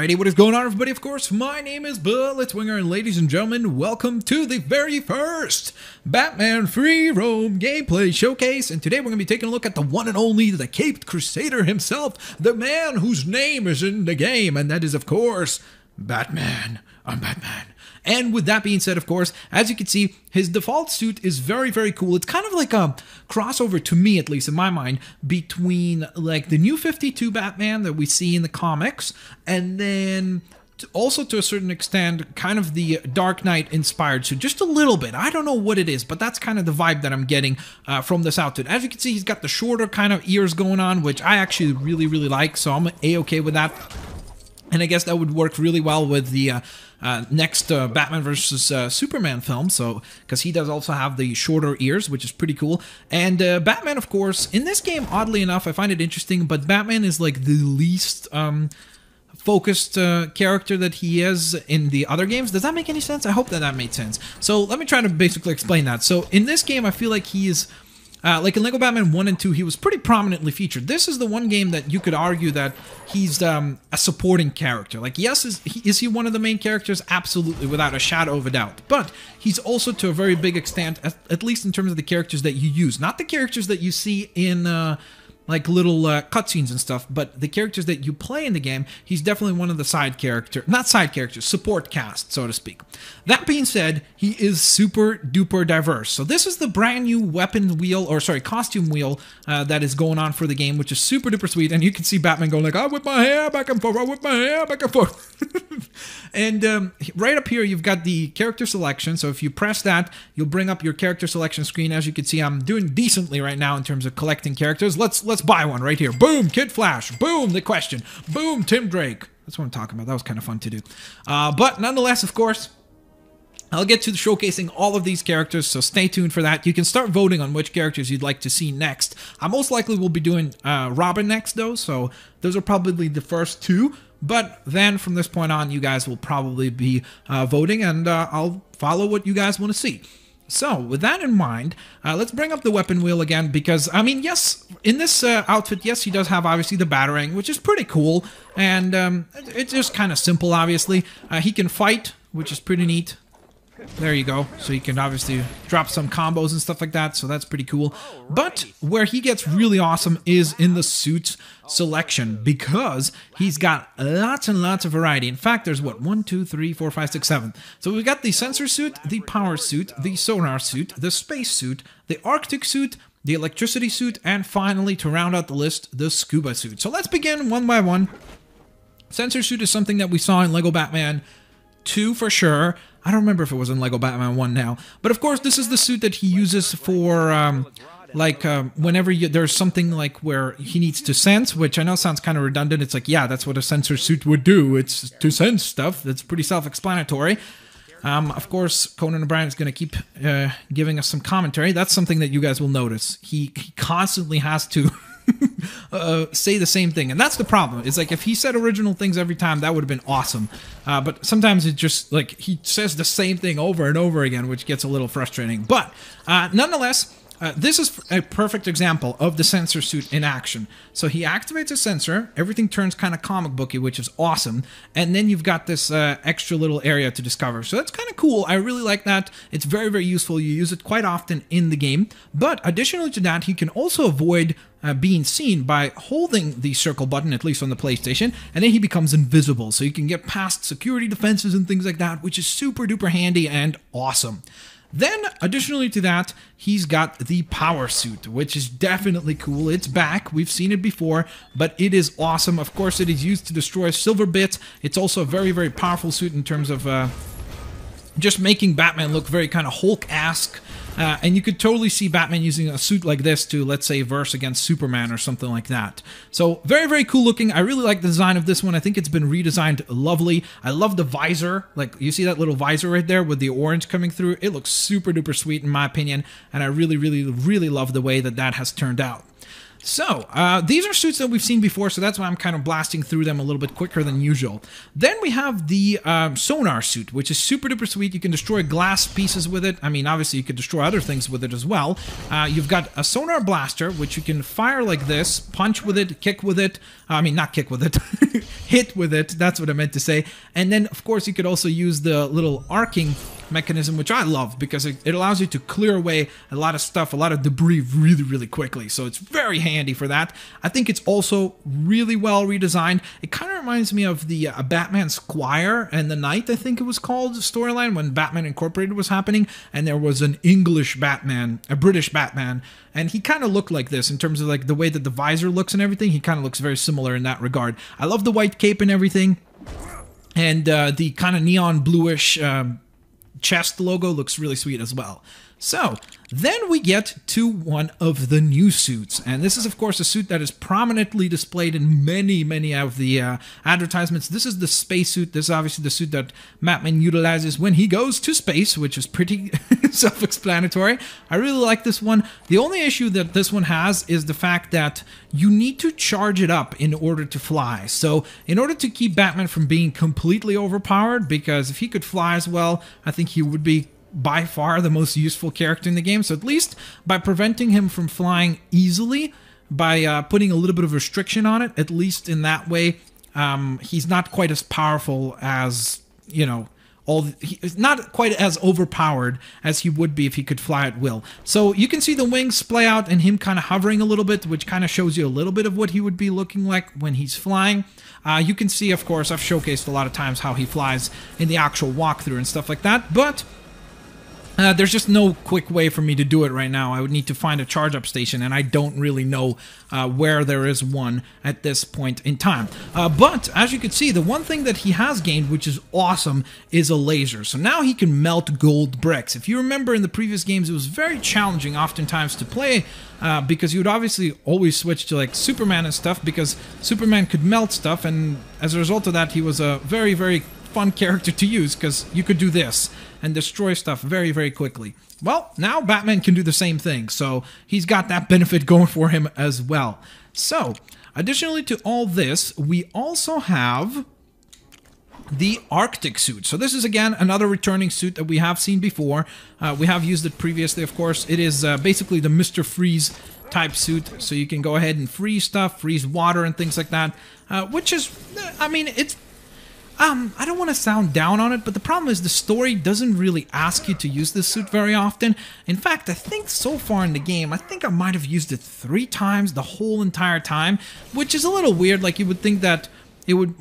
Alrighty, what is going on, everybody? Of course, my name is Blitzwinger, and ladies and gentlemen, welcome to the very first Batman Free Roam gameplay showcase. And today we're going to be taking a look at the one and only, the Caped Crusader himself, the man whose name is in the game, and that is, of course, Batman. I'm Batman. And with that being said, of course, as you can see, his default suit is very, very cool. It's kind of like a crossover, to me at least, in my mind, between like the New 52 Batman that we see in the comics, and then also to a certain extent, kind of the Dark Knight inspired suit, just a little bit. I don't know what it is, but that's kind of the vibe that I'm getting from this outfit. As you can see, he's got the shorter kind of ears going on, which I actually really, really like, so I'm A-okay with that. And I guess that would work really well with the next Batman vs. Superman film, so because he does also have the shorter ears, which is pretty cool. And Batman, of course, in this game, oddly enough, I find it interesting, but Batman is like the least focused character that he is in the other games. Does that make any sense? I hope that that made sense. So let me try to basically explain that. So in this game, I feel like he is... like in LEGO Batman 1 and 2, he was pretty prominently featured. This is the one game that you could argue that he's a supporting character. Like, yes, is he one of the main characters? Absolutely, without a shadow of a doubt. But he's also, to a very big extent, at least in terms of the characters that you use. Not the characters that you see in... like little cutscenes and stuff, but the characters that you play in the game, he's definitely one of the support cast, so to speak. That being said, he is super duper diverse. So this is the brand new weapon wheel, or sorry, costume wheel that is going on for the game, which is super duper sweet. And you can see Batman going like, I whip my hair back and forth, I whip my hair back and forth. And right up here, you've got the character selection. So if you press that, you'll bring up your character selection screen. As you can see, I'm doing decently right now in terms of collecting characters. Let's buy one right here. Boom, Kid Flash. Boom, The Question. Boom, Tim Drake. That's what I'm talking about. That was kind of fun to do. But nonetheless, of course, I'll get to showcasing all of these characters, so stay tuned for that. You can start voting on which characters you'd like to see next. I most likely will be doing Robin next, though, so those are probably the first two. But then from this point on, you guys will probably be voting, and I'll follow what you guys want to see. So, with that in mind, let's bring up the weapon wheel again, because, I mean, yes, in this outfit, yes, he does have, obviously, the Batarang, which is pretty cool, and it's just kind of simple, obviously. He can fight, which is pretty neat. There you go. So you can obviously drop some combos and stuff like that, so that's pretty cool. But where he gets really awesome is in the suit selection, because he's got lots and lots of variety. In fact, there's what, 1, 2, 3, 4, 5, 6, 7. So we've got the sensor suit, the power suit, the sonar suit, the space suit, the Arctic suit, the electricity suit, and finally, to round out the list, the scuba suit. So let's begin one by one. Sensor suit is something that we saw in LEGO Batman 2 for sure. I don't remember if it was in LEGO Batman 1 now. But of course, this is the suit that he uses for, whenever there's something like where he needs to sense, which I know sounds kind of redundant. It's like, yeah, that's what a sensor suit would do. It's to sense stuff. That's pretty self-explanatory. Of course, Conan O'Brien is going to keep giving us some commentary. That's something that you guys will notice. He constantly has to... say the same thing, and that's the problem. It's like, if he said original things every time, that would have been awesome, but sometimes it just, like, he says the same thing over and over again, which gets a little frustrating. But nonetheless, this is a perfect example of the sensor suit in action. So he activates a sensor, everything turns kind of comic booky, which is awesome, and then you've got this extra little area to discover. So that's kind of cool. I really like that. It's very, very useful. You use it quite often in the game. But additionally to that, he can also avoid being seen by holding the circle button, at least on the PlayStation, and then he becomes invisible. So you can get past security defenses and things like that, which is super duper handy and awesome. Then, additionally to that, he's got the power suit, which is definitely cool. It's back. We've seen it before, but it is awesome. Of course, it is used to destroy silver bits. It's also a very, very powerful suit in terms of just making Batman look very kind of Hulk-esque. And you could totally see Batman using a suit like this to, let's say, verse against Superman or something like that. So, very, very cool looking. I really like the design of this one. I think it's been redesigned lovely. I love the visor. Like, you see that little visor right there with the orange coming through? It looks super duper sweet in my opinion, and I really, really, really love the way that that has turned out. So, these are suits that we've seen before, so that's why I'm kind of blasting through them a little bit quicker than usual. Then we have the sonar suit, which is super duper sweet. You can destroy glass pieces with it. I mean, obviously you could destroy other things with it as well. You've got a sonar blaster, which you can fire like this, punch with it, kick with it. I mean, not kick with it, hit with it. That's what I meant to say. And then, of course, you could also use the little arcing mechanism, which I love because it allows you to clear away a lot of stuff, a lot of debris really, really quickly. So it's very handy for that. I think it's also really well redesigned. It kind of reminds me of the Batman Squire and the Knight, I think it was called, storyline when Batman Incorporated was happening, and there was an English Batman, a British Batman, and he kind of looked like this in terms of like the way that the visor looks and everything. He kind of looks very similar in that regard. I love the white cape and everything, and the kind of neon bluish chest logo looks really sweet as well. So then we get to one of the new suits, and this is of course a suit that is prominently displayed in many of the advertisements. This is the spacesuit. This is obviously the suit that Batman utilizes when he goes to space, which is pretty self-explanatory. I really like this one. The only issue that this one has is the fact that you need to charge it up in order to fly. So in order to keep Batman from being completely overpowered, because if he could fly as well, I think he would be by far the most useful character in the game. So at least by preventing him from flying easily, by putting a little bit of restriction on it, at least in that way, he's not quite as powerful as, you know, he's not quite as overpowered as he would be if he could fly at will. So you can see the wings splay out and him kind of hovering a little bit, which kind of shows you a little bit of what he would be looking like when he's flying. You can see, of course, I've showcased a lot of times how he flies in the actual walkthrough and stuff like that, but there's just no quick way for me to do it right now. I would need to find a charge-up station, and I don't really know where there is one at this point in time. But, as you can see, the one thing that he has gained, which is awesome, is a laser. So now he can melt gold bricks. If you remember in the previous games, it was very challenging oftentimes to play because you would obviously always switch to, like, Superman and stuff, because Superman could melt stuff, and as a result of that, he was a very, very fun character to use because you could do this and destroy stuff very quickly. Well, now Batman can do the same thing, so he's got that benefit going for him as well. So, additionally to all this, we also have the Arctic suit. So this is again another returning suit that we have seen before. We have used it previously, of course. It is basically the Mr. Freeze type suit, so you can go ahead and freeze stuff, freeze water and things like that, which is, I mean, it's I don't want to sound down on it, but the problem is the story doesn't really ask you to use this suit very often. In fact, I think so far in the game, I think I might have used it 3 times the whole entire time, which is a little weird. Like, you would think that it would,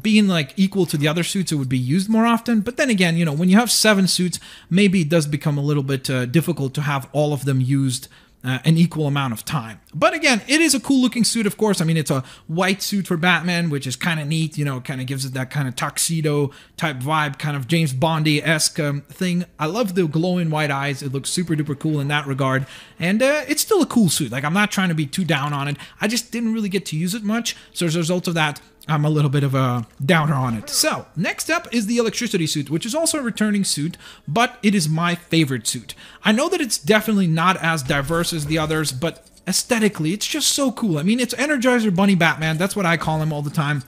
being like equal to the other suits, it would be used more often. But then again, you know, when you have 7 suits, maybe it does become a little bit difficult to have all of them used an equal amount of time. But again, it is a cool looking suit, of course. I mean, it's a white suit for Batman, which is kind of neat, you know, it kind of gives it that kind of tuxedo type vibe, kind of James Bondy-esque thing. I love the glowing white eyes. It looks super duper cool in that regard. And it's still a cool suit. Like, I'm not trying to be too down on it. I just didn't really get to use it much. So as a result of that, I'm a little bit of a downer on it. So, next up is the electricity suit, which is also a returning suit, but it is my favorite suit. I know that it's definitely not as diverse as the others, but aesthetically, it's just so cool. I mean, it's Energizer Bunny Batman. That's what I call him all the time.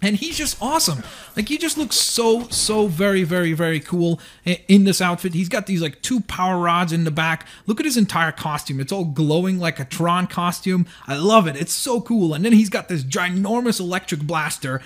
And he's just awesome. Like, he just looks so very cool in this outfit. He's got these, like, 2 power rods in the back. Look at his entire costume. It's all glowing like a Tron costume. I love it. It's so cool. And then he's got this ginormous electric blaster.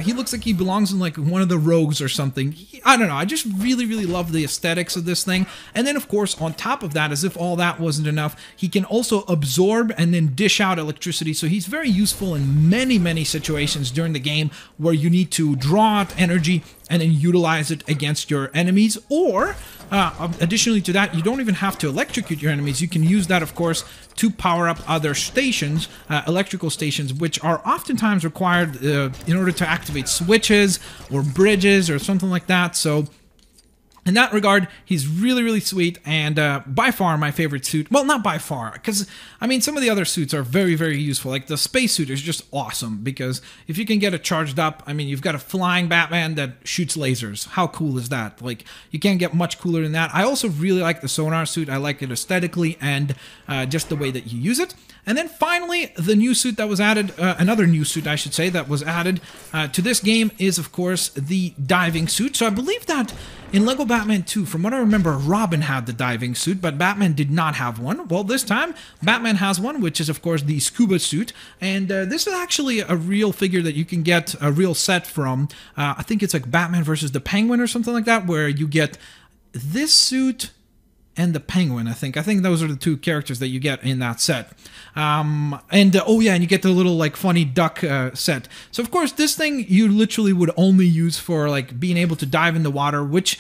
He looks like he belongs in, like, one of the Rogues or something. I don't know. I just really love the aesthetics of this thing. And then, of course, on top of that, as if all that wasn't enough, he can also absorb and then dish out electricity. So he's very useful in many situations during the game where you need to draw out energy and then utilize it against your enemies, or additionally to that, you don't even have to electrocute your enemies. You can use that, of course, to power up other stations, electrical stations, which are oftentimes required in order to activate switches or bridges or something like that. So In that regard, he's really, really sweet, and by far my favorite suit. Well, not by far, because, I mean, some of the other suits are very, very useful. Like, the space suit is just awesome, because if you can get it charged up, I mean, you've got a flying Batman that shoots lasers. How cool is that? Like, you can't get much cooler than that. I also really like the sonar suit. I like it aesthetically and just the way that you use it. And then finally, the new suit that was added, another new suit, I should say, that was added to this game is, of course, the diving suit. So I believe that in LEGO Batman 2, from what I remember, Robin had the diving suit, but Batman did not have one. Well, this time, Batman has one, which is, of course, the scuba suit. And this is actually a real figure that you can get a real set from. I think it's like Batman versus the Penguin or something like that, where you get this suit and the Penguin, I think. I think those are the two characters that you get in that set. Oh yeah, and you get the little like funny duck set. So of course this thing you literally would only use for like being able to dive in the water, which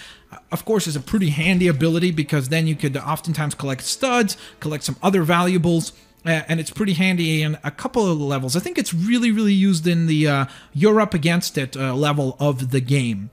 of course is a pretty handy ability, because then you could oftentimes collect studs, collect some other valuables. And it's pretty handy in a couple of levels. I think it's really, really used in the you're up against it level of the game.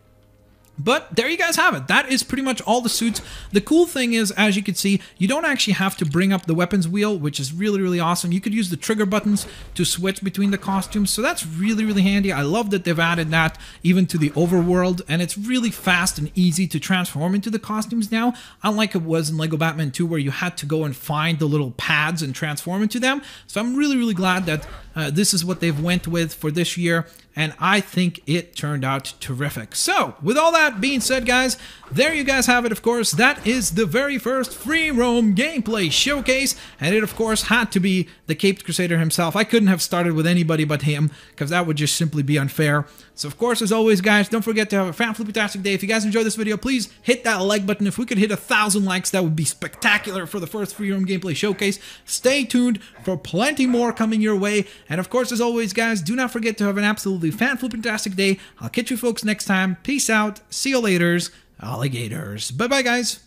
But there you guys have it. That is pretty much all the suits. The cool thing is, as you can see, you don't actually have to bring up the weapons wheel, which is really, really awesome. You could use the trigger buttons to switch between the costumes, so that's really, really handy. I love that they've added that even to the overworld, and it's really fast and easy to transform into the costumes now, unlike it was in LEGO Batman 2, where you had to go and find the little pads and transform into them. So I'm really, really glad that this is what they've went with for this year, and I think it turned out terrific. So, with all that being said, guys, there you guys have it, of course. That is the very first Free Roam gameplay showcase, and it, of course, had to be the Caped Crusader himself. I couldn't have started with anybody but him, because that would just simply be unfair. So, of course, as always, guys, don't forget to have a fan-fliptastic day. If you guys enjoyed this video, please hit that like button. If we could hit 1,000 likes, that would be spectacular for the first Free Roam gameplay showcase. Stay tuned for plenty more coming your way. And, of course, as always, guys, do not forget to have an absolutely fan-fliptastic day. I'll catch you folks next time. Peace out. See you laters, alligators. Bye-bye, guys.